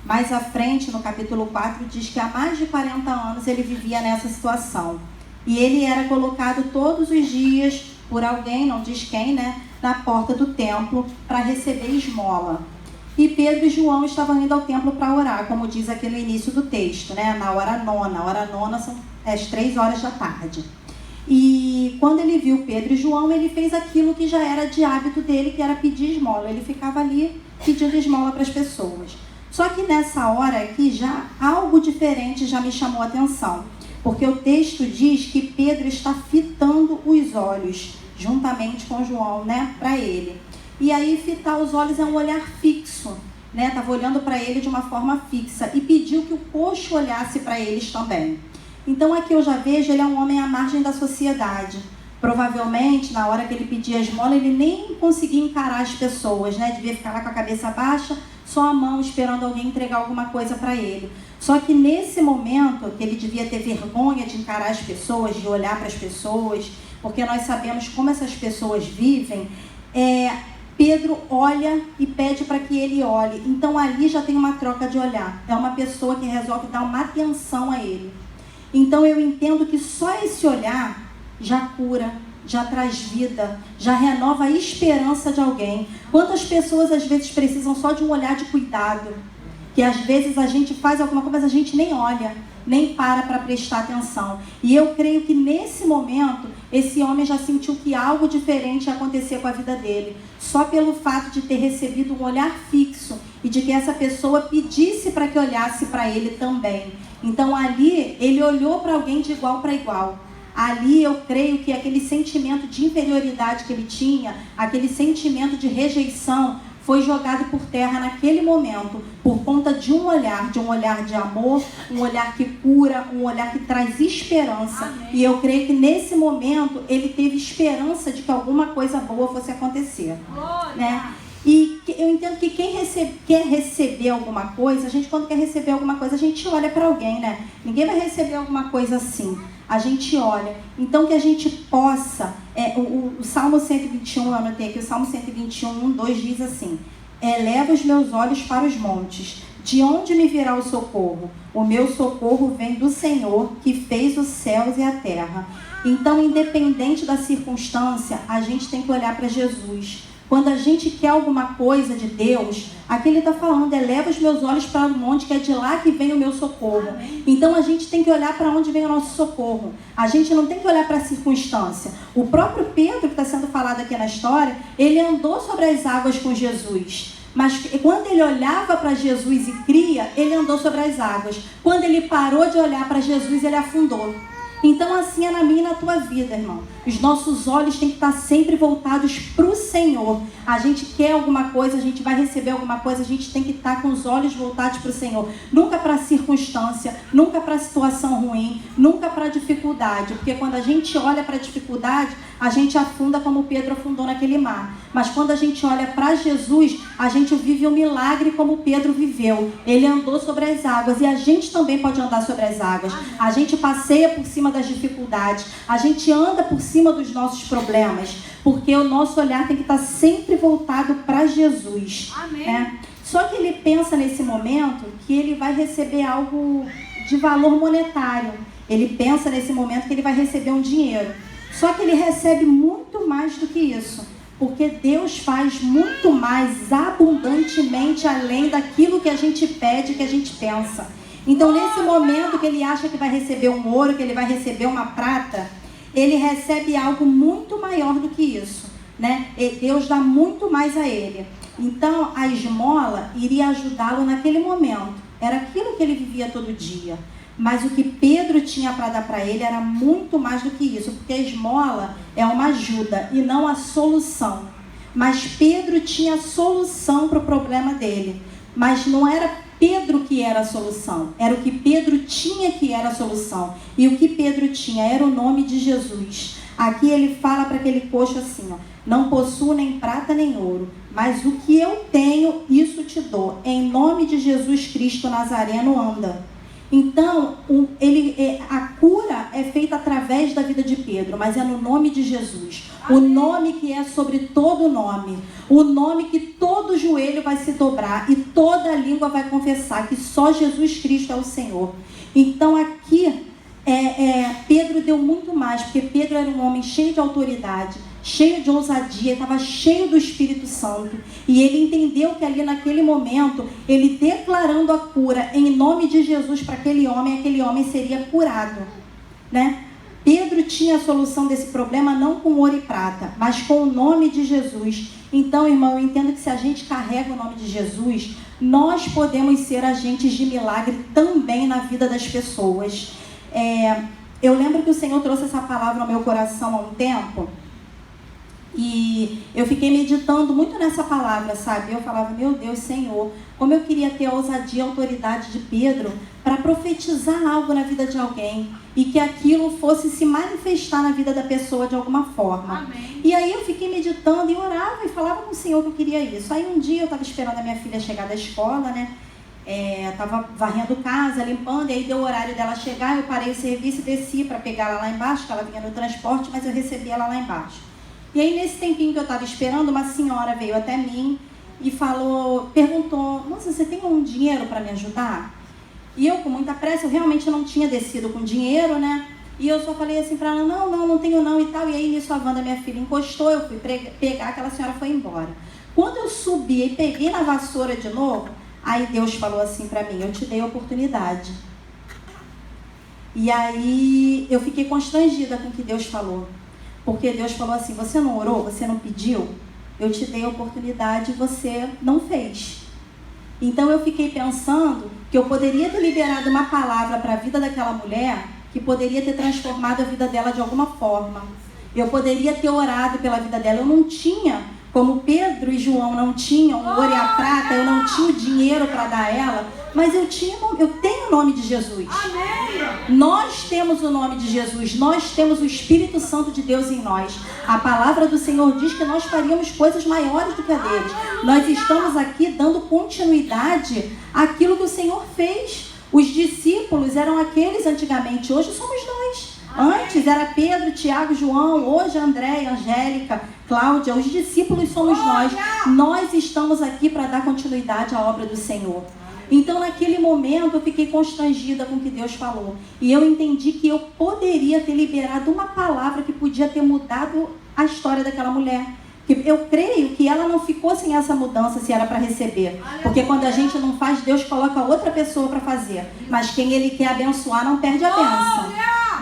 Mais à frente, no capítulo 4, diz que há mais de 40 anos ele vivia nessa situação. E ele era colocado todos os dias por alguém, não diz quem, né, na porta do templo para receber esmola. E Pedro e João estavam indo ao templo para orar, como diz aqui no início do texto, né, na hora nona. A hora nona são as 3 horas da tarde. E quando ele viu Pedro e João, ele fez aquilo que já era de hábito dele, que era pedir esmola. Ele ficava ali pedindo esmola para as pessoas. Só que nessa hora aqui, já algo diferente já me chamou a atenção. Porque o texto diz que Pedro está fitando os olhos, juntamente com João, né, para ele. E aí fitar os olhos é um olhar fixo, né? Estava olhando para ele de uma forma fixa e pediu que o coxo olhasse para eles também. Então aqui eu já vejo, ele é um homem à margem da sociedade. Provavelmente, na hora que ele pedia esmola, ele nem conseguia encarar as pessoas, né? Devia ficar lá com a cabeça baixa, só a mão esperando alguém entregar alguma coisa para ele. Só que nesse momento, que ele devia ter vergonha de encarar as pessoas, de olhar para as pessoas, porque nós sabemos como essas pessoas vivem, Pedro olha e pede para que ele olhe. Então ali já tem uma troca de olhar. É uma pessoa que resolve dar uma atenção a ele. Então eu entendo que só esse olhar já cura, já traz vida, já renova a esperança de alguém. Quantas pessoas às vezes precisam só de um olhar de cuidado? Que às vezes a gente faz alguma coisa, mas a gente nem olha, nem para prestar atenção. E eu creio que nesse momento, esse homem já sentiu que algo diferente ia acontecer com a vida dele. Só pelo fato de ter recebido um olhar fixo e de que essa pessoa pedisse para que olhasse para ele também. Então ali, ele olhou para alguém de igual para igual. Ali eu creio que aquele sentimento de inferioridade que ele tinha, aquele sentimento de rejeição, foi jogado por terra naquele momento, por conta de um olhar de amor, um olhar que cura, um olhar que traz esperança. Amém. E eu creio que nesse momento ele teve esperança de que alguma coisa boa fosse acontecer. Né? E eu entendo que quem quer receber alguma coisa, a gente quando quer receber alguma coisa, a gente olha para alguém, né? Ninguém vai receber alguma coisa assim. A gente olha. Então que a gente possa, o Salmo 121, eu anotei aqui, o Salmo 121, 2 diz assim: eleva os meus olhos para os montes, de onde me virá o socorro? O meu socorro vem do Senhor, que fez os céus e a terra. Então, independente da circunstância, a gente tem que olhar para Jesus. Quando a gente quer alguma coisa de Deus, aqui ele está falando, eleva os meus olhos para o monte, que é de lá que vem o meu socorro. Amém. Então a gente tem que olhar para onde vem o nosso socorro. A gente não tem que olhar para a circunstância. O próprio Pedro, que está sendo falado aqui na história, ele andou sobre as águas com Jesus. Mas quando ele olhava para Jesus e cria, ele andou sobre as águas. Quando ele parou de olhar para Jesus, ele afundou. Então assim é na minha e na tua vida, irmão. Os nossos olhos têm que estar sempre voltados para o Senhor. A gente quer alguma coisa, a gente vai receber alguma coisa, a gente tem que estar com os olhos voltados para o Senhor. Nunca para a circunstância, nunca para a situação ruim, nunca para a dificuldade. Porque quando a gente olha para a dificuldade, a gente afunda como Pedro afundou naquele mar. Mas quando a gente olha para Jesus, a gente vive um milagre como Pedro viveu. Ele andou sobre as águas e a gente também pode andar sobre as águas. A gente passeia por cima das dificuldades, a gente anda por cima dos nossos problemas, porque o nosso olhar tem que estar sempre voltado para Jesus. Amém. Né? Só que ele pensa nesse momento que ele vai receber algo de valor monetário. Ele pensa nesse momento que ele vai receber um dinheiro. Só que ele recebe muito mais do que isso, porque Deus faz muito mais abundantemente além daquilo que a gente pede, que a gente pensa. Então, nesse momento que ele acha que vai receber um ouro, que ele vai receber uma prata, ele recebe algo muito maior do que isso, né? E Deus dá muito mais a ele. Então, a esmola iria ajudá-lo naquele momento. Era aquilo que ele vivia todo dia. Mas o que Pedro tinha para dar para ele era muito mais do que isso, porque a esmola é uma ajuda e não a solução. Mas Pedro tinha a solução para o problema dele. Mas não era Pedro que era a solução, era o que Pedro tinha que era a solução. E o que Pedro tinha era o nome de Jesus. Aqui ele fala para aquele coxo assim, ó: não possuo nem prata nem ouro, mas o que eu tenho, isso te dou. Em nome de Jesus Cristo Nazareno, anda. Então, a cura é feita através da vida de Pedro, mas é no nome de Jesus. O nome que é sobre todo nome. O nome que todo joelho vai se dobrar e toda língua vai confessar que só Jesus Cristo é o Senhor. Então, aqui, Pedro deu muito mais, porque Pedro era um homem cheio de autoridade, cheio de ousadia, estava cheio do Espírito Santo. E ele entendeu que ali naquele momento, ele declarando a cura em nome de Jesus para aquele homem seria curado, né? Pedro tinha a solução desse problema não com ouro e prata, mas com o nome de Jesus. Então, irmão, eu entendo que se a gente carrega o nome de Jesus, nós podemos ser agentes de milagre também na vida das pessoas. Eu lembro que o Senhor trouxe essa palavra ao meu coração há um tempo, e eu fiquei meditando muito nessa palavra, sabe? Eu falava, meu Deus, Senhor, como eu queria ter a ousadia e a autoridade de Pedro para profetizar algo na vida de alguém e que aquilo fosse se manifestar na vida da pessoa de alguma forma. Amém. E aí eu fiquei meditando e orava e falava com o Senhor que eu queria isso. Aí um dia eu estava esperando a minha filha chegar da escola, né? Estava varrendo casa, limpando, e aí deu o horário dela chegar, eu parei o serviço e desci para pegar ela lá embaixo, que ela vinha no transporte, mas eu recebi ela lá embaixo. E aí, nesse tempinho que eu estava esperando, uma senhora veio até mim e perguntou, moça, você tem um dinheiro para me ajudar? E eu, com muita pressa, eu realmente não tinha descido com dinheiro, né? E eu só falei assim para ela, não tenho não e tal. E aí, nisso, a Wanda, minha filha, encostou, eu fui pegar, aquela senhora foi embora. Quando eu subi e peguei na vassoura de novo, aí Deus falou assim para mim, eu te dei a oportunidade. E aí, eu fiquei constrangida com o que Deus falou. Porque Deus falou assim, você não orou, você não pediu, eu te dei a oportunidade e você não fez. Então eu fiquei pensando que eu poderia ter liberado uma palavra para a vida daquela mulher que poderia ter transformado a vida dela de alguma forma. Eu poderia ter orado pela vida dela. Eu não tinha, como Pedro e João não tinham o ouro e a prata, eu não tinha o dinheiro para dar a ela, mas eu tenho o nome de Jesus. Amém. Nós temos o nome de Jesus, nós temos o Espírito Santo de Deus em nós. A palavra do Senhor diz que nós faríamos coisas maiores do que a deles. Nós estamos aqui dando continuidade àquilo que o Senhor fez. Os discípulos eram aqueles antigamente, hoje somos nós. Antes era Pedro, Tiago, João, hoje André, Angélica, Cláudia, os discípulos somos nós. Nós estamos aqui para dar continuidade à obra do Senhor. Então, naquele momento, eu fiquei constrangida com o que Deus falou. E eu entendi que eu poderia ter liberado uma palavra que podia ter mudado a história daquela mulher. Eu creio que ela não ficou sem essa mudança se era para receber. Porque quando a gente não faz, Deus coloca outra pessoa para fazer. Mas quem Ele quer abençoar não perde a bênção.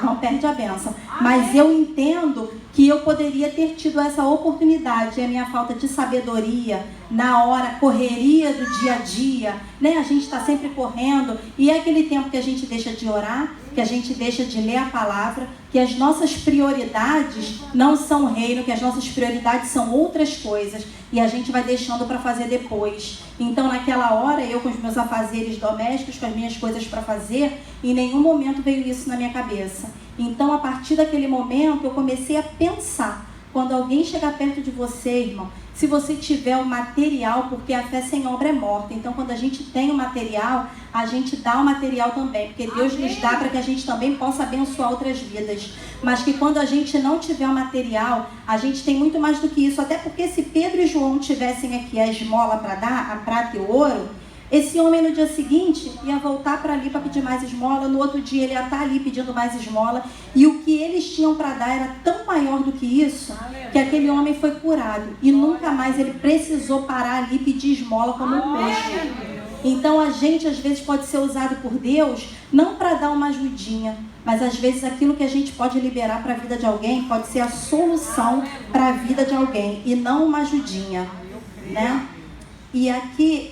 Não perde a bênção. Mas eu entendo que eu poderia ter tido essa oportunidade. É a minha falta de sabedoria, na hora, correria do dia a dia, né? A gente está sempre correndo. E é aquele tempo que a gente deixa de orar, que a gente deixa de ler a palavra, que as nossas prioridades não são o reino, que as nossas prioridades são outras coisas. E a gente vai deixando para fazer depois. Então, naquela hora, eu com os meus afazeres domésticos, com as minhas coisas para fazer, em nenhum momento veio isso na minha cabeça. Então, a partir daquele momento, eu comecei a pensar. Quando alguém chegar perto de você, irmão, se você tiver o material, porque a fé sem obra é morta. Então, quando a gente tem o material, a gente dá o material também. Porque Deus nos dá para que a gente também possa abençoar outras vidas. Mas que quando a gente não tiver o material, a gente tem muito mais do que isso. Até porque se Pedro e João tivessem aqui a esmola para dar, a prata e o ouro, esse homem no dia seguinte ia voltar para ali para pedir mais esmola. No outro dia ele ia estar ali pedindo mais esmola. E o que eles tinham para dar era tão maior do que isso, que aquele homem foi curado. E nunca mais ele precisou parar ali e pedir esmola como um coxo. Então a gente às vezes pode ser usado por Deus não para dar uma ajudinha, mas às vezes aquilo que a gente pode liberar para a vida de alguém pode ser a solução para a vida de alguém e não uma ajudinha, né? E aqui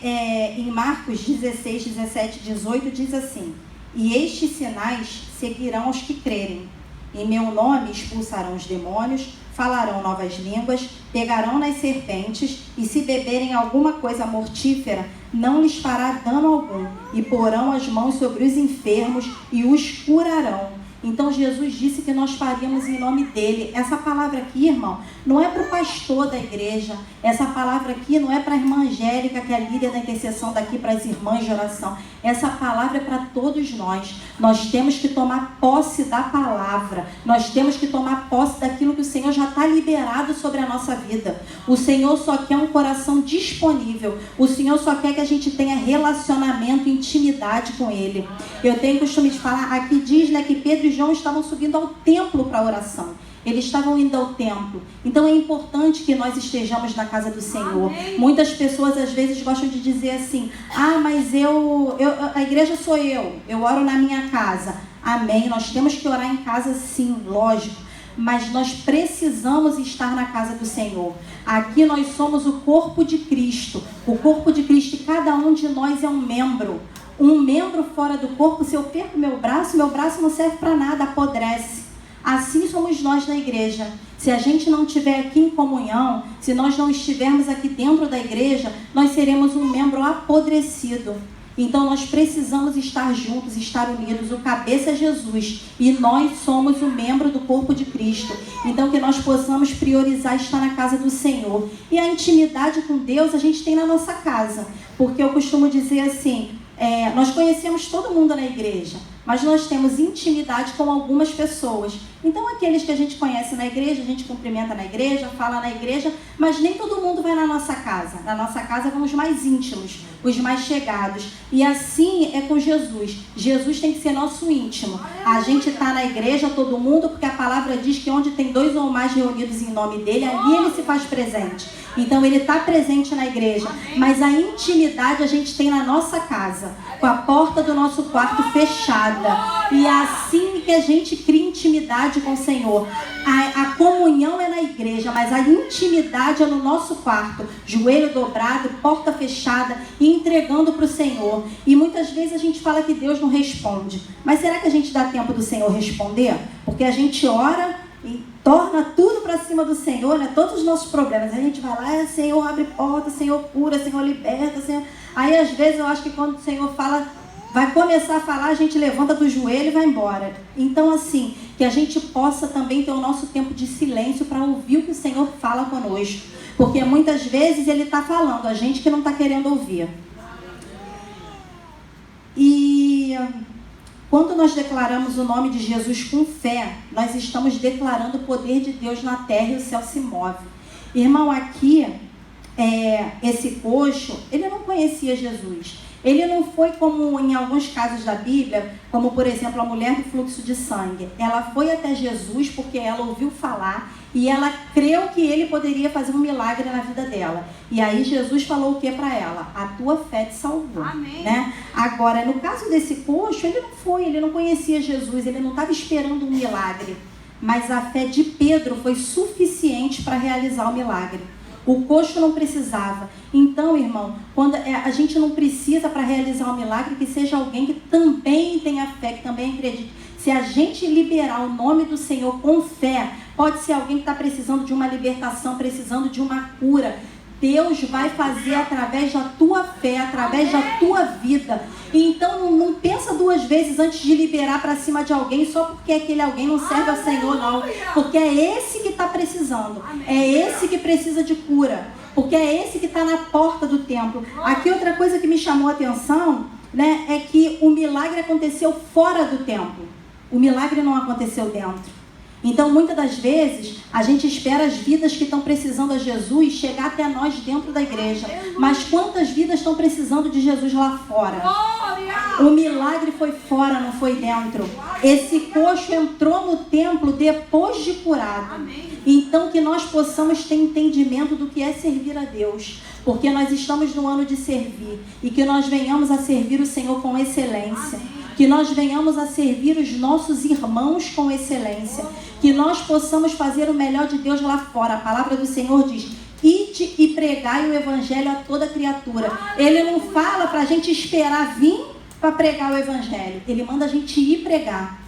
em Marcos 16, 17, 18 diz assim: e estes sinais seguirão os que crerem. Em meu nome expulsarão os demônios, falarão novas línguas, pegarão nas serpentes, e se beberem alguma coisa mortífera, não lhes fará dano algum, e porão as mãos sobre os enfermos e os curarão. Então Jesus disse que nós faríamos em nome dele. Essa palavra aqui, irmão, não é para o pastor da igreja. Essa palavra aqui não é para a irmã Angélica, que é a líder da intercessão daqui, para as irmãs de oração. Essa palavra é para todos nós. Nós temos que tomar posse da palavra. Nós temos que tomar posse daquilo que o Senhor já está liberado sobre a nossa vida. O Senhor só quer um coração disponível. O Senhor só quer que a gente tenha relacionamento, intimidade com Ele. Eu tenho costume de falar, aqui diz, né, que Pedro e João estavam subindo ao templo para oração. Eles estavam indo ao templo. Então é importante que nós estejamos na casa do Senhor. Amém. Muitas pessoas às vezes gostam de dizer assim, mas a igreja sou eu oro na minha casa. Amém, nós temos que orar em casa sim, lógico. Mas nós precisamos estar na casa do Senhor. Aqui nós somos o corpo de Cristo. O corpo de Cristo, e cada um de nós é um membro. Um membro fora do corpo, se eu perco meu braço não serve para nada, apodrece. Assim somos nós na igreja. Se a gente não estiver aqui em comunhão, se nós não estivermos aqui dentro da igreja, nós seremos um membro apodrecido. Então nós precisamos estar juntos, estar unidos. O cabeça é Jesus e nós somos o membro do corpo de Cristo. Então que nós possamos priorizar estar na casa do Senhor. E a intimidade com Deus a gente tem na nossa casa. Porque eu costumo dizer assim, nós conhecemos todo mundo na igreja, mas nós temos intimidade com algumas pessoas. Então aqueles que a gente conhece na igreja, a gente cumprimenta na igreja, fala na igreja, mas nem todo mundo vai na nossa casa. Na nossa casa vão os mais íntimos, os mais chegados. E assim é com Jesus. Jesus tem que ser nosso íntimo. A gente está na igreja, todo mundo, porque a palavra diz que onde tem 2 ou mais reunidos em nome dele, ali ele se faz presente. Então ele está presente na igreja, mas a intimidade a gente tem na nossa casa, com a porta do nosso quarto fechada. E é assim que a gente cria intimidade com o Senhor. A comunhão é na igreja, mas a intimidade é no nosso quarto, joelho dobrado, porta fechada e entregando para o Senhor. E muitas vezes a gente fala que Deus não responde, mas será que a gente dá tempo do Senhor responder? Porque a gente ora e torna tudo para cima do Senhor, né? Todos os nossos problemas. A gente vai lá, Senhor abre porta, Senhor cura, Senhor liberta, Senhor... Aí às vezes eu acho que quando o Senhor fala, vai começar a falar, a gente levanta do joelho e vai embora. Então assim, que a gente possa também ter o nosso tempo de silêncio para ouvir o que o Senhor fala conosco. Porque muitas vezes Ele está falando, a gente que não está querendo ouvir. E... quando nós declaramos o nome de Jesus com fé, nós estamos declarando o poder de Deus na terra e o céu se move. Irmão, aqui, esse coxo, ele não conhecia Jesus. Ele não foi como em alguns casos da Bíblia, como por exemplo a mulher do fluxo de sangue. Ela foi até Jesus porque ela ouviu falar e ela creu que ele poderia fazer um milagre na vida dela. E aí Jesus falou o que para ela? A tua fé te salvou. Amém. Né? Agora, no caso desse coxo, ele não conhecia Jesus, ele não estava esperando um milagre. Mas a fé de Pedro foi suficiente para realizar o milagre. O coxo não precisava. Então, irmão, quando a gente não precisa para realizar um milagre que seja alguém que também tenha fé, que também acredite. Se a gente liberar o nome do Senhor com fé, pode ser alguém que está precisando de uma libertação, precisando de uma cura. Deus vai fazer através da tua fé, através da tua vida. Então não pensa 2 vezes antes de liberar para cima de alguém só porque aquele alguém não serve ao Senhor, não. Porque é esse que está precisando. É esse que precisa de cura. Porque é esse que está na porta do templo. Aqui outra coisa que me chamou a atenção, né, é que o milagre aconteceu fora do templo. O milagre não aconteceu dentro. Então, muitas das vezes, a gente espera as vidas que estão precisando de Jesus chegar até nós dentro da igreja. Mas quantas vidas estão precisando de Jesus lá fora? O milagre foi fora, não foi dentro. Esse coxo entrou no templo depois de curado. Então, que nós possamos ter entendimento do que é servir a Deus. Porque nós estamos no ano de servir. E que nós venhamos a servir o Senhor com excelência. Que nós venhamos a servir os nossos irmãos com excelência. Que nós possamos fazer o melhor de Deus lá fora. A palavra do Senhor diz: ide e pregai o evangelho a toda criatura. Ele não fala para a gente esperar vir para pregar o evangelho. Ele manda a gente ir pregar.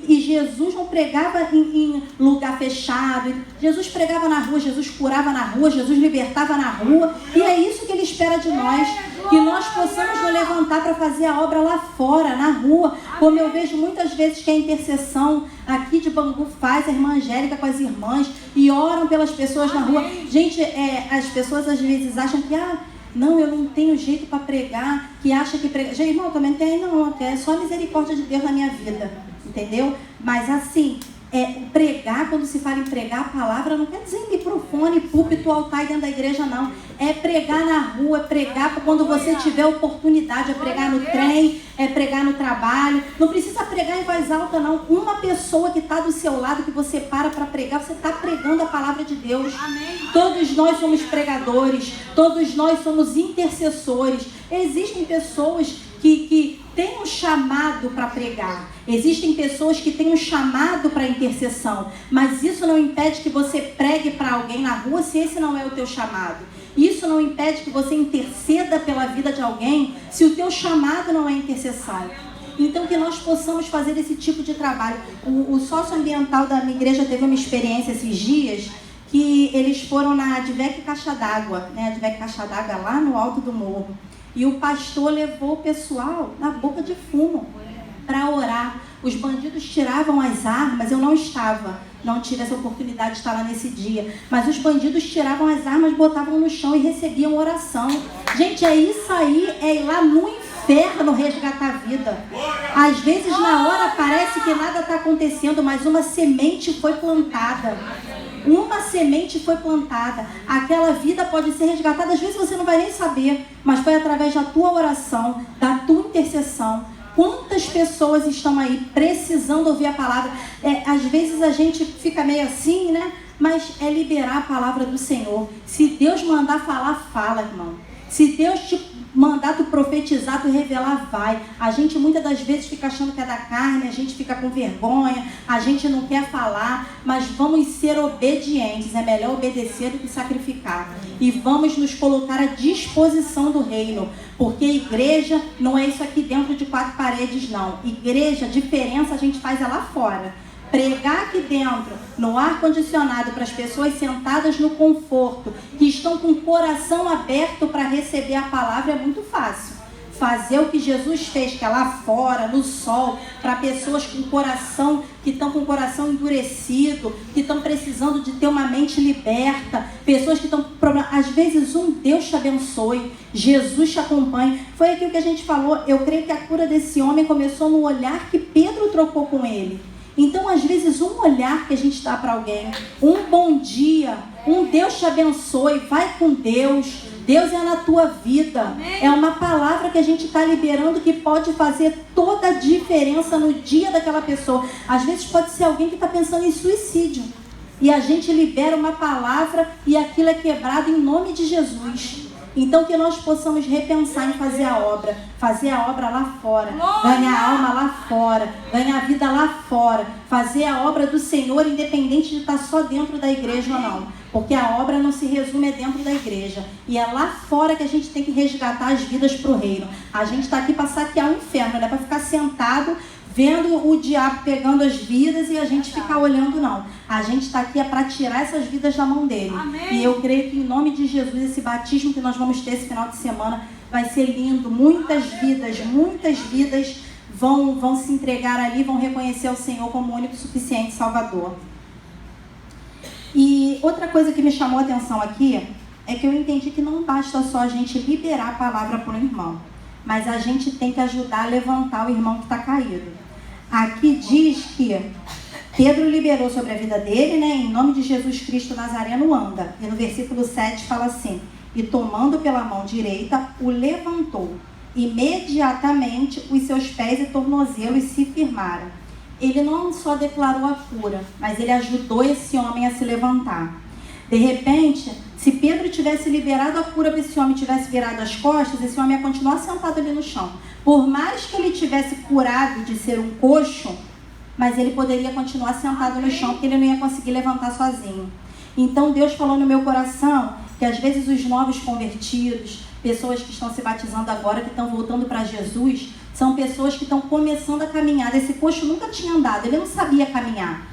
E Jesus não pregava em lugar fechado. Jesus pregava na rua, Jesus curava na rua, Jesus libertava na rua. E é isso que Ele espera de nós. Que nós possamos nos levantar para fazer a obra lá fora, na rua. Como eu vejo muitas vezes que a intercessão aqui de Bangu faz, a irmã Angélica com as irmãs, e oram pelas pessoas na rua. Gente, as pessoas às vezes acham que, não, eu não tenho jeito para pregar, que acha que pregar. Gente, irmão, eu também tenho, não, é só a misericórdia de Deus na minha vida, entendeu? Mas assim, pregar, quando se fala em pregar a palavra, não quer dizer em microfone, púlpito, altar dentro da igreja, não. É pregar na rua, é pregar quando você tiver oportunidade, é pregar no trem, é pregar no trabalho. Não precisa pregar em voz alta, não. Uma pessoa que está do seu lado, que você para pregar, você está pregando a palavra de Deus. Amém. Todos nós somos pregadores, todos nós somos intercessores. Existem pessoas que têm um chamado para pregar. Existem pessoas que têm um chamado para intercessão. Mas isso não impede que você pregue para alguém na rua se esse não é o teu chamado. Isso não impede que você interceda pela vida de alguém se o teu chamado não é intercessão. Então que nós possamos fazer esse tipo de trabalho. O socioambiental da minha igreja teve uma experiência esses dias que eles foram na Advec Caixa d'Água, né? Advec Caixa d'Água lá no alto do morro. E o pastor levou o pessoal na boca de fumo para orar. Os bandidos tiravam as armas, eu não estava, não tive essa oportunidade de estar lá nesse dia. Mas os bandidos tiravam as armas, botavam no chão e recebiam oração. Gente, é isso aí, é ir lá no inferno resgatar a vida. Às vezes na hora parece que nada está acontecendo, mas uma semente foi plantada. Uma semente foi plantada. Aquela vida pode ser resgatada. Às vezes você não vai nem saber, mas foi através da tua oração, da tua intercessão. Quantas pessoas estão aí precisando ouvir a palavra? Às vezes a gente fica meio assim, né? Mas é liberar a palavra do Senhor. Se Deus mandar falar, fala, irmão. Se Deus te mandar tu profetizar, tu revelar, vai. A gente muitas das vezes fica achando que é da carne, a gente fica com vergonha, a gente não quer falar, mas vamos ser obedientes. É melhor obedecer do que sacrificar. E vamos nos colocar à disposição do reino, porque igreja não é isso aqui dentro de 4 paredes, não. Igreja, diferença a gente faz é lá fora. Pregar aqui dentro, no ar-condicionado, para as pessoas sentadas no conforto, que estão com o coração aberto para receber a palavra, é muito fácil. Fazer o que Jesus fez, que é lá fora, no sol, para pessoas com coração, que estão com o coração endurecido, que estão precisando de ter uma mente liberta, pessoas que estão com problema. Às vezes Deus te abençoe, Jesus te acompanhe. Foi aquilo que a gente falou, eu creio que a cura desse homem começou no olhar que Pedro trocou com ele. Então, às vezes, um olhar que a gente dá para alguém, um bom dia, um Deus te abençoe, vai com Deus, Deus é na tua vida. Amém. É uma palavra que a gente está liberando que pode fazer toda a diferença no dia daquela pessoa. Às vezes pode ser alguém que está pensando em suicídio. E a gente libera uma palavra e aquilo é quebrado em nome de Jesus. Então que nós possamos repensar em fazer a obra lá fora, ganhar a alma lá fora, ganhar a vida lá fora, fazer a obra do Senhor independente de estar só dentro da igreja ou não, porque a obra não se resume dentro da igreja, e é lá fora que a gente tem que resgatar as vidas para o reino. A gente está aqui para saquear o inferno, não é para ficar sentado vendo o diabo pegando as vidas e a gente ficar olhando, não. A gente está aqui para tirar essas vidas da mão dele. Amém. E eu creio que em nome de Jesus, esse batismo que nós vamos ter esse final de semana vai ser lindo. Muitas vidas vão se entregar ali, vão reconhecer o Senhor como o único suficiente Salvador. E outra coisa que me chamou a atenção aqui é que eu entendi que não basta só a gente liberar a palavra para o irmão, mas a gente tem que ajudar a levantar o irmão que está caído. Aqui diz que Pedro liberou sobre a vida dele, né? Em nome de Jesus Cristo Nazareno anda. E no versículo 7 fala assim: e tomando pela mão direita, o levantou. Imediatamente os seus pés e tornozelos se firmaram. Ele não só declarou a cura, mas ele ajudou esse homem a se levantar. De repente, se Pedro tivesse liberado a cura para esse homem, tivesse virado as costas, esse homem ia continuar sentado ali no chão. Por mais que ele tivesse curado de ser um coxo, mas ele poderia continuar sentado no chão, porque ele não ia conseguir levantar sozinho. Então Deus falou no meu coração que às vezes os novos convertidos, pessoas que estão se batizando agora, que estão voltando para Jesus, São pessoas que estão começando a caminhar. Esse coxo nunca tinha andado, ele não sabia caminhar.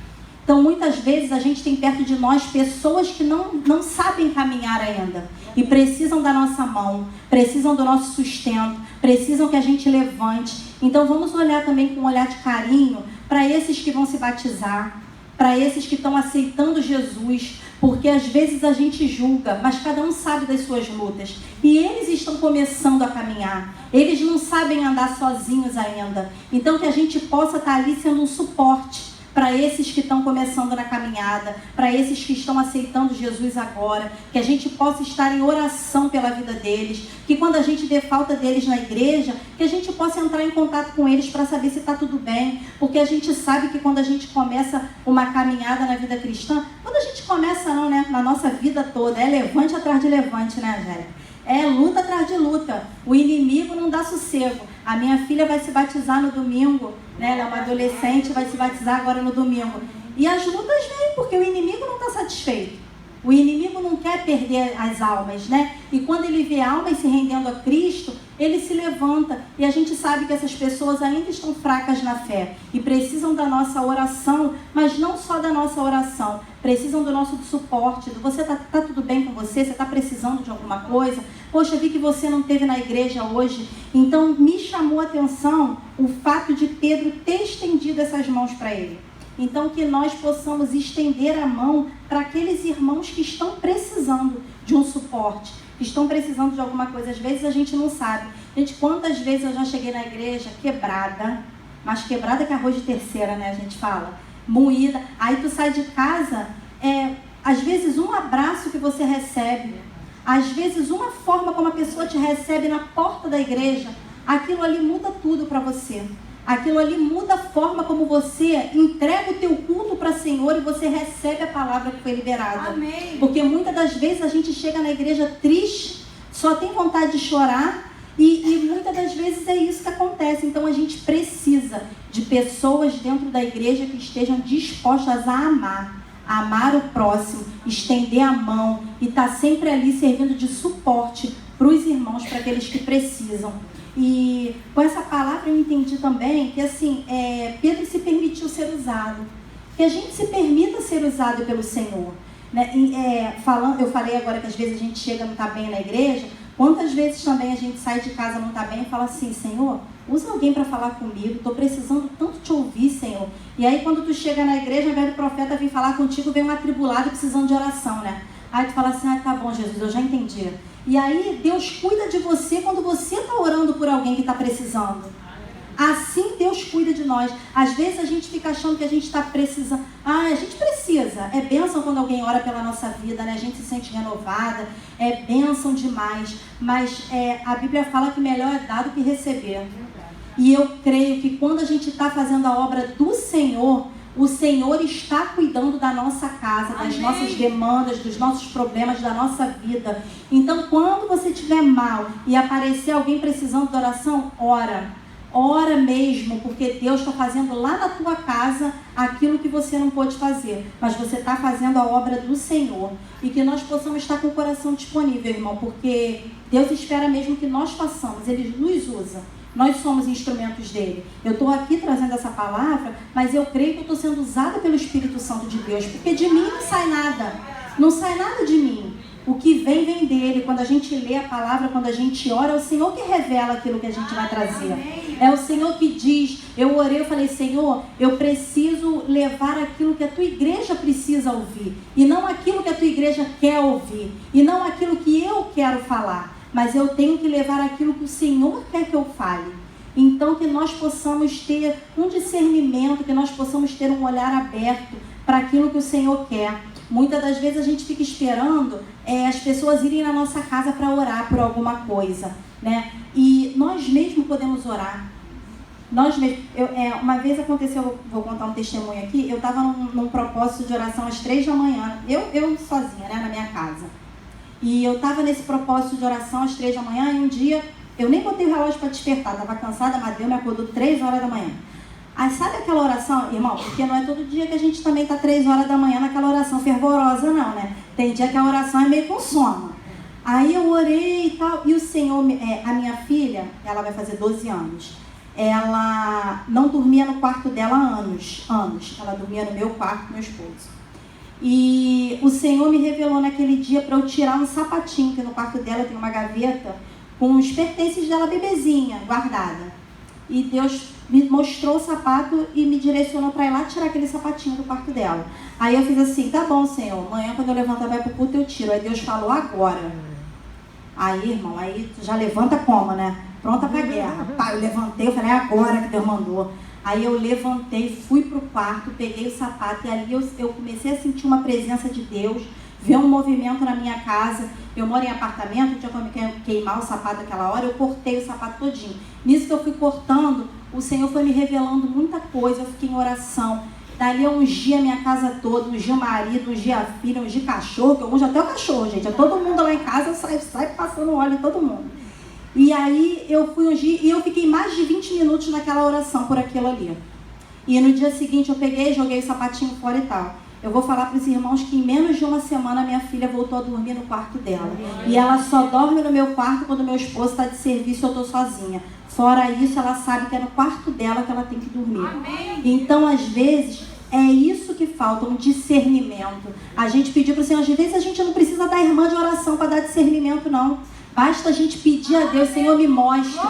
Então, muitas vezes, a gente tem perto de nós pessoas que não sabem caminhar ainda. E precisam da nossa mão, precisam do nosso sustento, precisam que a gente levante. Então, vamos olhar também com um olhar de carinho para esses que vão se batizar, para esses que estão aceitando Jesus, porque às vezes a gente julga, mas cada um sabe das suas lutas. E eles estão começando a caminhar, eles não sabem andar sozinhos ainda. Então, que a gente possa estar ali sendo um suporte para esses que estão começando na caminhada, para esses que estão aceitando Jesus agora, que a gente possa estar em oração pela vida deles, que quando a gente vê falta deles na igreja, que a gente possa entrar em contato com eles para saber se está tudo bem, porque a gente sabe que quando a gente começa uma caminhada na vida cristã, quando a gente começa não, né, na nossa vida toda, é levante atrás de levante, né, Angélica? É luta atrás de luta, o inimigo não dá sossego. A minha filha vai se batizar no domingo, né? Ela é uma adolescente, vai se batizar agora no domingo. E as lutas vêm, porque o inimigo não está satisfeito. O inimigo não quer perder as almas, né? E quando ele vê almas se rendendo a Cristo, ele se levanta. E a gente sabe que essas pessoas ainda estão fracas na fé e precisam da nossa oração, mas não só da nossa oração. Precisam do nosso suporte. Você tá tudo bem com você? Você está precisando de alguma coisa? Poxa, vi que você não esteve na igreja hoje. Então, me chamou a atenção o fato de Pedro ter estendido essas mãos para ele. Então, que nós possamos estender a mão para aqueles irmãos que estão precisando de um suporte, que estão precisando de alguma coisa. Às vezes a gente não sabe. Gente, quantas vezes eu já cheguei na igreja quebrada, mas quebrada que arroz de terceira, né? A gente fala. Moída. Aí tu sai de casa, às vezes um abraço que você recebe, às vezes uma forma como a pessoa te recebe na porta da igreja, aquilo ali muda tudo para você. Aquilo ali muda a forma como você entrega o teu culto para o Senhor e você recebe a palavra que foi liberada. Amém. Porque muitas das vezes a gente chega na igreja triste, só tem vontade de chorar e muitas das vezes é isso que acontece. Então a gente precisa de pessoas dentro da igreja que estejam dispostas a amar o próximo, estender a mão e estar sempre ali servindo de suporte para os irmãos, para aqueles que precisam. E com essa palavra eu entendi também que assim, Pedro se permitiu ser usado. Que a gente se permita ser usado pelo Senhor. Né? Eu falei agora que às vezes a gente chega e não está bem na igreja. Quantas vezes também a gente sai de casa e não está bem e fala assim, Senhor, usa alguém para falar comigo, estou precisando tanto te ouvir, Senhor. E aí quando tu chega na igreja, ao invés do profeta vir falar contigo, vem um atribulado precisando de oração, né? Aí tu fala assim, tá bom, Jesus, eu já entendi. E aí Deus cuida de você quando você está orando por alguém que está precisando. Assim Deus cuida de nós. Às vezes a gente fica achando que a gente está precisando. A gente precisa. É bênção quando alguém ora pela nossa vida, né? A gente se sente renovada. É bênção demais. Mas a Bíblia fala que melhor é dar do que receber. E eu creio que quando a gente está fazendo a obra do Senhor, o Senhor está cuidando da nossa casa, das Amém. nossas demandas, dos nossos problemas, da nossa vida. Então, quando você estiver mal e aparecer alguém precisando de oração, ora. Ora mesmo, porque Deus está fazendo lá na tua casa aquilo que você não pôde fazer. Mas você está fazendo a obra do Senhor. E que nós possamos estar com o coração disponível, irmão, porque Deus espera mesmo que nós façamos. Ele nos usa. Nós somos instrumentos dele. Eu estou aqui trazendo essa palavra, mas eu creio que eu estou sendo usada pelo Espírito Santo de Deus, porque de mim não sai nada. Não sai nada de mim. O que vem, vem dele. Quando a gente lê a palavra, quando a gente ora, é o Senhor que revela aquilo que a gente vai trazer. É o Senhor que diz. Eu orei, eu falei, Senhor, eu preciso levar aquilo que a tua igreja precisa ouvir. E não aquilo que a tua igreja quer ouvir. E não aquilo que eu quero falar. Mas eu tenho que levar aquilo que o Senhor quer que eu fale. Então que nós possamos ter um discernimento, que nós possamos ter um olhar aberto para aquilo que o Senhor quer. Muitas das vezes a gente fica esperando as pessoas irem na nossa casa para orar por alguma coisa, né? E nós mesmos podemos orar. Nós mesmos. Uma vez aconteceu, vou contar um testemunho aqui, eu estava num propósito de oração às 3 da manhã, eu sozinha, né, na minha casa. E eu estava nesse propósito de oração às 3 da manhã e um dia, eu nem botei o relógio para despertar, estava cansada, mas Deus me acordou 3 horas da manhã. Aí sabe aquela oração, irmão, porque não é todo dia que a gente também está 3 horas da manhã naquela oração fervorosa não, né? Tem dia que a oração é meio com sono. Aí eu orei e tal, e o Senhor, a minha filha, ela vai fazer 12 anos. ela não dormia no quarto dela há anos. Ela dormia no meu quarto, meu esposo. E o Senhor me revelou naquele dia para eu tirar um sapatinho, que no quarto dela tem uma gaveta com os pertences dela bebezinha, guardada. E Deus me mostrou o sapato e me direcionou para ir lá tirar aquele sapatinho do quarto dela. Aí eu fiz assim, tá bom, Senhor, amanhã quando eu levantar vai pro culto eu tiro. Aí Deus falou, agora. Aí, irmão, aí tu já levanta como, né? Pronta pra guerra. Pá, eu levantei, eu falei, é agora que Deus mandou. Aí eu levantei, fui pro quarto, peguei o sapato e ali eu comecei a sentir uma presença de Deus, ver um movimento na minha casa. Eu moro em apartamento, tinha como queimar o sapato naquela hora, eu cortei o sapato todinho. Nisso que eu fui cortando, o Senhor foi me revelando muita coisa, eu fiquei em oração. Dali eu ungi a minha casa toda, ungi o marido, ungi a filha, ungi cachorro, que eu ungi até o cachorro, gente. É todo mundo lá em casa, sai passando óleo em todo mundo. E aí eu fui ungir e eu fiquei mais de 20 minutos naquela oração por aquilo ali. E no dia seguinte eu peguei, joguei o sapatinho fora e tal. Eu vou falar para os irmãos que em menos de uma semana minha filha voltou a dormir no quarto dela. E ela só dorme no meu quarto quando meu esposo está de serviço e eu estou sozinha. Fora isso, ela sabe que é no quarto dela que ela tem que dormir. Então, às vezes, é isso que falta, um discernimento. A gente pediu para o Senhor, às vezes a gente não precisa da irmã de oração para dar discernimento, não. Basta a gente pedir a Deus, Senhor, me mostra.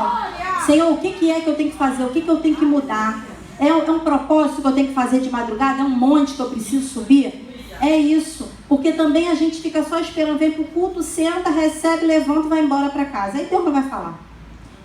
Senhor, o que é que eu tenho que fazer? O que eu tenho que mudar? É um propósito que eu tenho que fazer de madrugada? É um monte que eu preciso subir? É isso. Porque também a gente fica só esperando, vem para o culto, senta, recebe, levanta e vai embora para casa. Aí Deus não vai falar.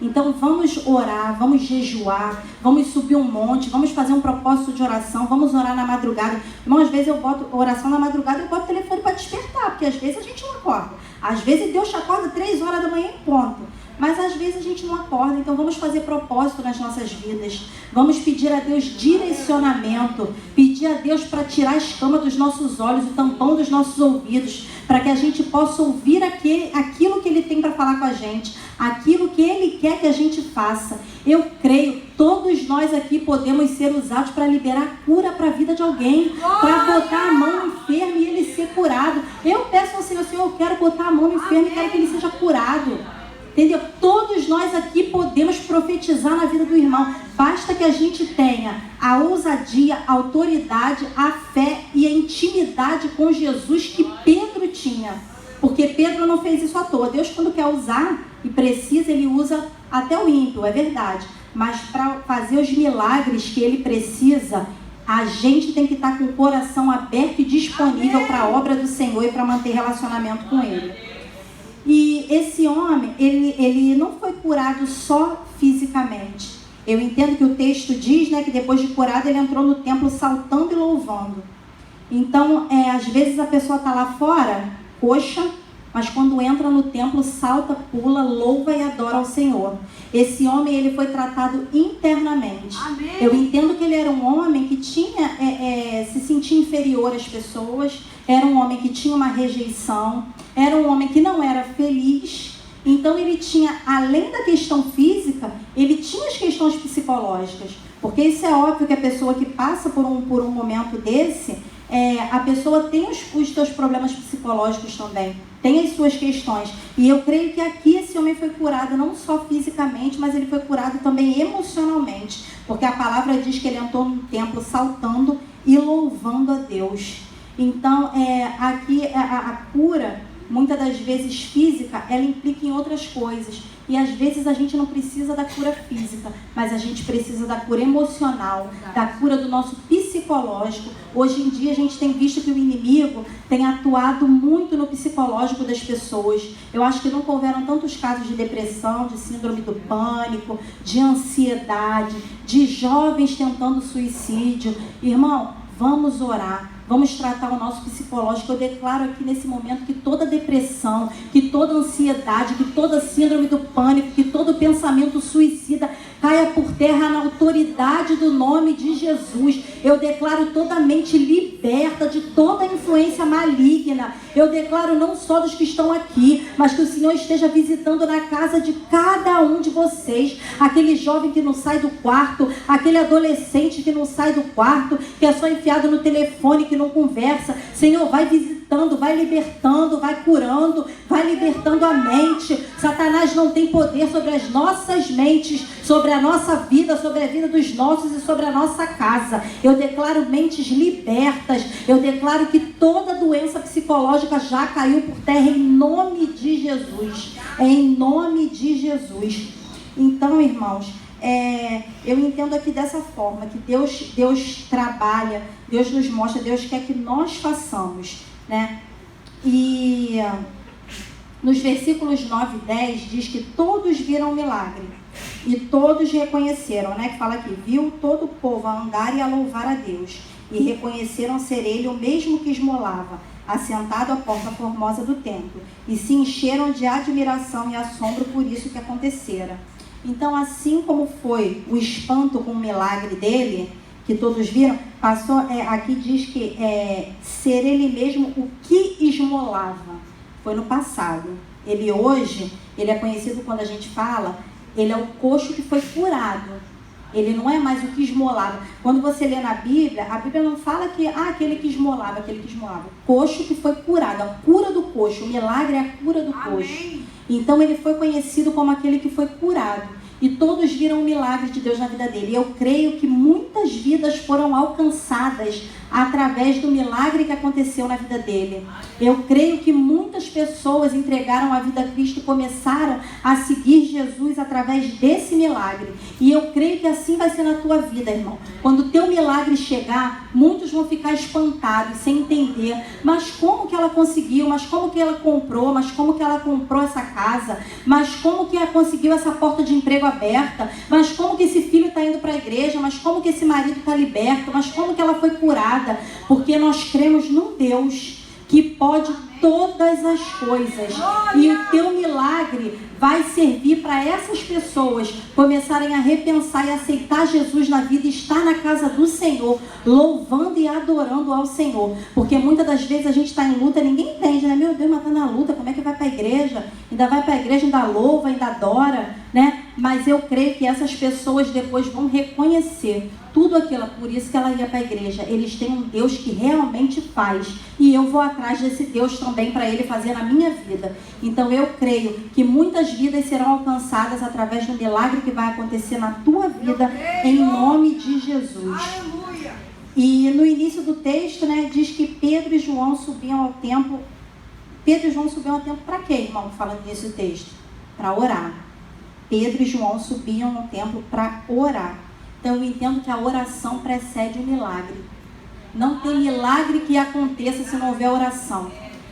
Então vamos orar, vamos jejuar, vamos subir um monte, vamos fazer um propósito de oração, vamos orar na madrugada. Irmão, às vezes eu boto oração na madrugada, eu boto o telefone para despertar, porque às vezes a gente não acorda. Às vezes Deus te acorda 3 horas da manhã em ponto. Mas às vezes a gente não acorda, então vamos fazer propósito nas nossas vidas. Vamos pedir a Deus direcionamento, pedir a Deus para tirar a escama dos nossos olhos, o tampão dos nossos ouvidos, para que a gente possa ouvir aquilo que Ele tem para falar com a gente, aquilo que Ele quer que a gente faça. Eu creio, todos nós aqui podemos ser usados para liberar cura para a vida de alguém, para botar a mão no enfermo e ele ser curado. Eu peço ao Senhor, Senhor, eu quero botar a mão no enfermo e quero que ele seja curado. Entendeu? Todos nós aqui podemos profetizar na vida do irmão. Basta que a gente tenha a ousadia, a autoridade, a fé e a intimidade com Jesus que Pedro tinha. Porque Pedro não fez isso à toa. Deus, quando quer usar e precisa, Ele usa até o ímpio, é verdade. Mas para fazer os milagres que Ele precisa, a gente tem que estar com o coração aberto e disponível para a obra do Senhor e para manter relacionamento com Ele. E esse homem, ele não foi curado só fisicamente. Eu entendo que o texto diz, né, que depois de curado ele entrou no templo saltando e louvando. Então, às vezes a pessoa está lá fora, coxa, mas quando entra no templo, salta, pula, louva e adora ao Senhor. Esse homem, ele foi tratado internamente. Amém. Eu entendo que ele era um homem que tinha, se sentia inferior às pessoas, era um homem que tinha uma rejeição, era um homem que não era feliz. Então ele tinha, além da questão física, ele tinha as questões psicológicas. Porque isso é óbvio que a pessoa que passa por um momento desse, a pessoa tem os seus problemas psicológicos também, tem as suas questões. E eu creio que aqui esse homem foi curado não só fisicamente, mas ele foi curado também emocionalmente. Porque a palavra diz que ele entrou no templo saltando e louvando a Deus. Então, aqui a cura, muitas das vezes física, ela implica em outras coisas. E às vezes a gente não precisa da cura física, mas a gente precisa da cura emocional, da cura do nosso psicológico. Hoje em dia a gente tem visto que o inimigo tem atuado muito no psicológico das pessoas. Eu acho que nunca houveram tantos casos de depressão, de síndrome do pânico, de ansiedade, de jovens tentando suicídio. Irmão, vamos orar. Vamos tratar o nosso psicológico. Eu declaro aqui nesse momento que toda depressão, que toda ansiedade, que toda síndrome do pânico, que todo pensamento suicida caia por terra na autoridade do nome de Jesus. Eu declaro toda mente liberta de toda influência maligna. Eu declaro não só dos que estão aqui, mas que o Senhor esteja visitando na casa de cada um de vocês. Aquele jovem que não sai do quarto, aquele adolescente que não sai do quarto, que é só enfiado no telefone, que não conversa. Senhor, vai visitando libertando, vai curando, vai libertando a mente. Satanás não tem poder sobre as nossas mentes, sobre a nossa vida, sobre a vida dos nossos e sobre a nossa casa. Eu declaro mentes libertas, eu declaro que toda doença psicológica já caiu por terra em nome de Jesus, em nome de Jesus. Então, irmãos, eu entendo aqui dessa forma, que Deus trabalha, Deus nos mostra, Deus quer que nós façamos, né? E nos versículos 9 e 10 diz que todos viram o milagre e todos reconheceram, né? Que fala aqui, viu todo o povo a andar e a louvar a Deus, e reconheceram ser ele o mesmo que esmolava, assentado à porta formosa do templo, e se encheram de admiração e assombro por isso que acontecera. Então, assim como foi o espanto com o milagre dele, que todos viram, passou, aqui diz que ser ele mesmo o que esmolava. Foi no passado. Ele hoje, ele é conhecido quando a gente fala, ele é o coxo que foi curado. Ele não é mais o que esmolava. Quando você lê na Bíblia, a Bíblia não fala que aquele que esmolava, aquele que esmolava. Coxo que foi curado, a cura do coxo. O milagre é a cura do coxo. Então ele foi conhecido como aquele que foi curado. E todos viram o milagre de Deus na vida dele. E eu creio que muitas vidas foram alcançadas através do milagre que aconteceu na vida dele. Eu creio que muitas pessoas entregaram a vida a Cristo e começaram a seguir Jesus através desse milagre. E eu creio que assim vai ser na tua vida, irmão. Quando o teu milagre chegar, muitos vão ficar espantados, sem entender. Mas como que ela conseguiu? Mas como que ela comprou? Mas como que ela comprou essa casa? Mas como que ela conseguiu essa porta de emprego aberta? Mas como que esse filho está indo para a igreja? Mas como que esse marido está liberto? Mas como que ela foi curada? Porque nós cremos num Deus que pode todas as coisas. E o teu milagre vai servir para essas pessoas começarem a repensar e aceitar Jesus na vida e estar na casa do Senhor, louvando e adorando ao Senhor. Porque muitas das vezes a gente está em luta, ninguém entende, né? Meu Deus, mas está na luta, como é que vai para a igreja? Ainda vai para a igreja, ainda louva, ainda adora, né? Mas eu creio que essas pessoas depois vão reconhecer tudo aquilo, por isso que ela ia para a igreja. Eles têm um Deus que realmente faz. E eu vou atrás desse Deus também para Ele fazer na minha vida. Então eu creio que muitas vidas serão alcançadas através do milagre que vai acontecer na tua vida, em nome de Jesus. Aleluia. E no início do texto, né, diz que Pedro e João subiam ao templo. Pedro e João subiam ao templo para quê, irmão? Falando nesse texto? Para orar. Pedro e João subiam ao templo para orar. Então eu entendo que a oração precede o milagre. Não tem milagre que aconteça se não houver oração.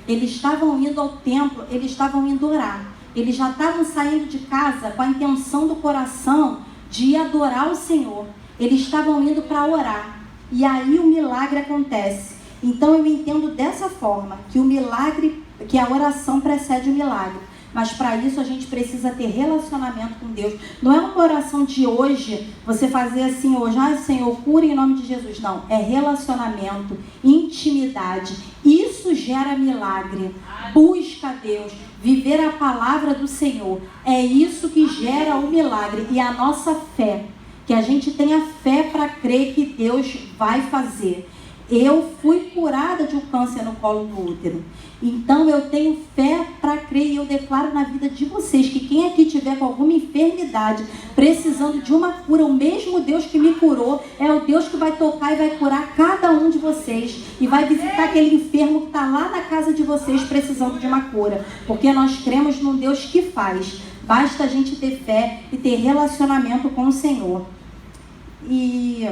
Eles estavam indo ao templo, eles estavam indo orar. Eles já estavam saindo de casa com a intenção do coração de adorar o Senhor. Eles estavam indo para orar. E aí o milagre acontece. Então eu entendo dessa forma, que o milagre, que a oração precede o milagre. Mas para isso a gente precisa ter relacionamento com Deus. Não é uma oração de hoje, você fazer assim hoje, Senhor, cura em nome de Jesus. Não, é relacionamento, intimidade. Isso gera milagre. Busca a Deus, viver a palavra do Senhor. É isso que gera o milagre. E a nossa fé, que a gente tenha fé para crer que Deus vai fazer. Eu fui curada de um câncer no colo do útero. Então eu tenho fé para crer e eu declaro na vida de vocês que quem aqui tiver com alguma enfermidade, precisando de uma cura, o mesmo Deus que me curou é o Deus que vai tocar e vai curar cada um de vocês. E vai visitar aquele enfermo que está lá na casa de vocês precisando de uma cura. Porque nós cremos num Deus que faz. Basta a gente ter fé e ter relacionamento com o Senhor. E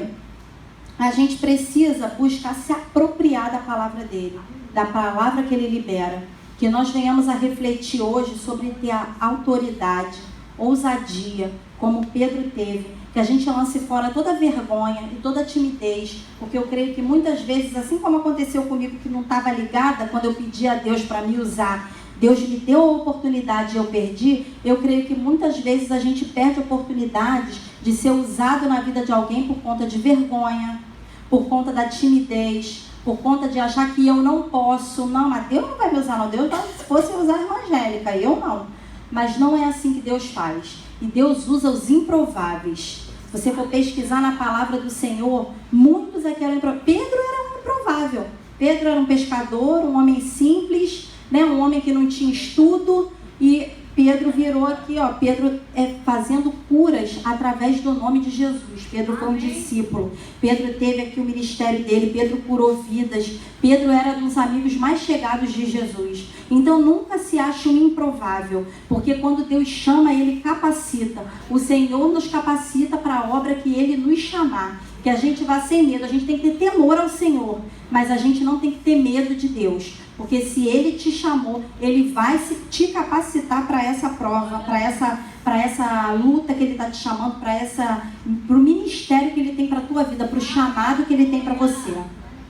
a gente precisa buscar se apropriar da palavra dele, da palavra que ele libera. Que nós venhamos a refletir hoje sobre ter a autoridade, ousadia, como Pedro teve. Que a gente lance fora toda vergonha e toda timidez. Porque eu creio que muitas vezes, assim como aconteceu comigo, que não estava ligada quando eu pedi a Deus para me usar, Deus me deu a oportunidade e eu perdi. Eu creio que muitas vezes a gente perde oportunidades de ser usado na vida de alguém por conta de vergonha, por conta da timidez, por conta de achar que eu não posso. Não, mas Deus não vai me usar, não. Deus vai, se fosse usar a evangélica, eu não. Mas não é assim que Deus faz. E Deus usa os improváveis. Se você for pesquisar na palavra do Senhor, muitos aqui eram improváveis. Pedro era um improvável. Pedro era um pescador, um homem simples, né? Um homem que não tinha estudo, e Pedro virou aqui, ó, Pedro fazendo curas através do nome de Jesus. Pedro foi um discípulo. Pedro teve aqui o ministério dele. Pedro curou vidas. Pedro era um dos amigos mais chegados de Jesus. Então nunca se acha um improvável, porque quando Deus chama, Ele capacita. O Senhor nos capacita para a obra que Ele nos chamar. Que a gente vá sem medo. A gente tem que ter temor ao Senhor, mas a gente não tem que ter medo de Deus. Porque se Ele te chamou, Ele vai te capacitar para essa prova, para essa luta que Ele está te chamando, para o ministério que Ele tem para a tua vida, para o chamado que Ele tem para você,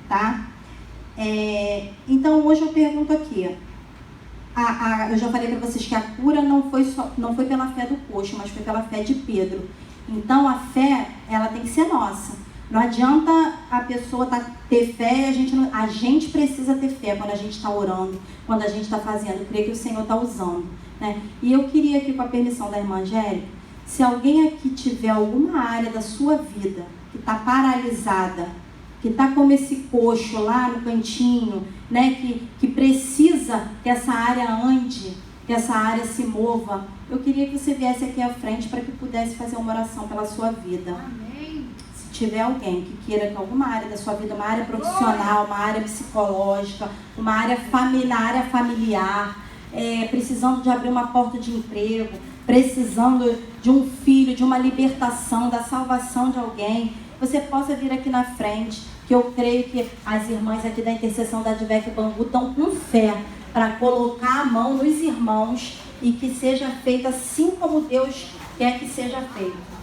tá? Então hoje eu pergunto aqui, eu já falei para vocês que a cura não foi pela fé do coxo, mas foi pela fé de Pedro. Então a fé, ela tem que ser nossa. Não adianta a pessoa ter fé, a gente precisa ter fé quando a gente está orando, quando a gente está fazendo, creio que o Senhor está usando, né? E eu queria aqui, com a permissão da irmã Angélica, se alguém aqui tiver alguma área da sua vida que está paralisada, que está como esse coxo lá no cantinho, né? Que precisa que essa área ande, que essa área se mova, eu queria que você viesse aqui à frente para que pudesse fazer uma oração pela sua vida. Amém. Se tiver alguém que queira que alguma área da sua vida, uma área profissional, uma área psicológica, uma área familiar, precisando de abrir uma porta de emprego, precisando de um filho, de uma libertação, da salvação de alguém, você possa vir aqui na frente, que eu creio que as irmãs aqui da intercessão da Advec Bangu estão com fé para colocar a mão nos irmãos e que seja feita assim como Deus quer que seja feito.